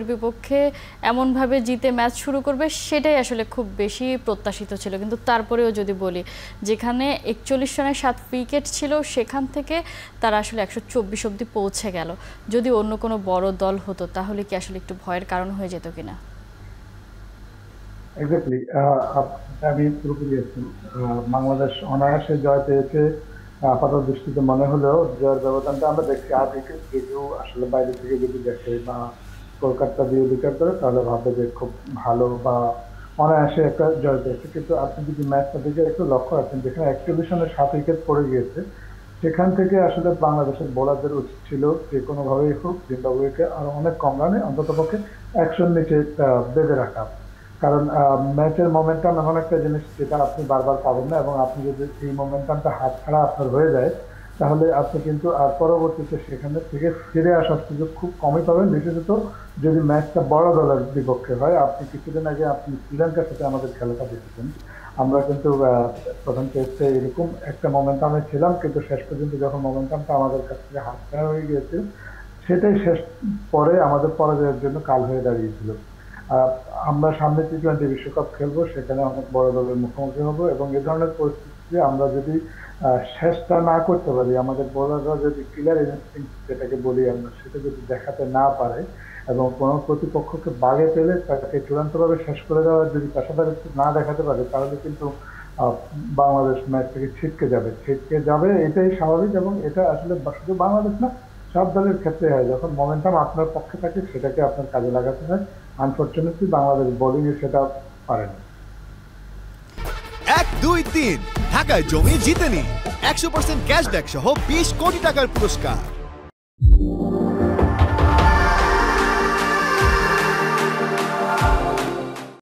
বিপক্ষে এমনভাবে জিতে ম্যাচ শুরু করবে সেটাই আসলে খুব বেশি প্রত্যাশিত ছিল, কিন্তু তারপরেও যদি বলি যেখানে ৪১ রানে ৭ উইকেট ছিল সেখান থেকে তারা আসলে ১২৪ অবধি পৌঁছে গেল। যদি অন্য কোনো বড় দল হতো তাহলে কি আসলে একটু ভয়ের কারণ হয়ে যেত কিনা? এক্স্যাক্টলি। আমি পুরোপুরি আছি। বাংলাদেশ অনায়াসে জয় পেয়েছে আপাত দৃষ্টিতে মনে হলেও জয়ের ব্যবধানটা আমরা দেখছি ৮ উইকেট। যদিও আসলে বাইরে থেকে যদি দেখে বা কলকাতা দিয়ে বিচার করে তাহলে ভাববে যে খুব ভালো বা অনায়াসে একটা জয় পেয়েছে, কিন্তু আপনি যদি ম্যাচটা দিকে একটু লক্ষ্য রাখেন যেখানে ৪১ রানে ৭ উইকেট পড়ে গিয়েছে সেখান থেকে আসলে বাংলাদেশের বোলারদের উচিত ছিল যে কোনোভাবেই হোক জিম্বাবুয়েকে আরো অনেক কম রানে অন্ততপক্ষে ১০০-র নিচে বেঁধে রাখা। কারণ ম্যাচের মোমেন্টাম এমন একটা জিনিস যেটা আপনি বারবার পাবেন না, এবং আপনি যদি এই মোমেন্টামটা হাতছাড়া আপনার হয়ে যায় তাহলে আপনি কিন্তু আর পরবর্তীতে সেখানে থেকে ফিরে আসার সুযোগ খুব কমই পাবেন, বিশেষত যদি ম্যাচটা বড় দলের বিপক্ষে হয়। আপনি কিছুদিন আগে আপনি শ্রীলঙ্কার সাথে আমাদের খেলাটা দেখেছেন। আমরা কিন্তু প্রথম টেস্টে এরকম একটা মোমেন্টামে ছিলাম, কিন্তু শেষ পর্যন্ত যখন মোমেন্টামটা আমাদের কাছ থেকে হাতছাড়া হয়ে গিয়েছে সেটাই শেষ পরে আমাদের পরাজয়ের জন্য কাল হয়ে দাঁড়িয়েছিল। আহ, আমরা সামনে টি-20 বিশ্বকাপ খেলবো, সেখানে অনেক বড় দলের মুখোমুখি হবো, এবং এ ধরনের পরিস্থিতিতে আমরা যদি শেষটা না করতে পারি, আমাদের বোলাররা যদি ক্লিয়ার ইনস্টিংক্ট যেটাকে বলি আমরা সেটা যদি দেখাতে না পারে এবং কোনো প্রতিপক্ষকে বাগে পেলে তাকে চূড়ান্তভাবে শেষ করে দেওয়ার যদি পেশাদারিত্ব না দেখাতে পারে তাহলে কিন্তু আহ, বাংলাদেশ ম্যাচ থেকে ছিটকে যাবে, এটাই স্বাভাবিক। এবং এটা আসলে শুধু বাংলাদেশ না, সব দলের ক্ষেত্রে হয় যখন মোমেন্টাম আপনার পক্ষে থাকে সেটাকে আপনার কাজে লাগাতে হয়। আনফরচুনেটলি বাংলাদেশ বোলিং এ সেটা পারেনি। ১, ২, ৩ ঢাকায় জমি জিতে নিন ১০০% ক্যাশব্যাক সহ ২০ কোটি টাকার পুরস্কার।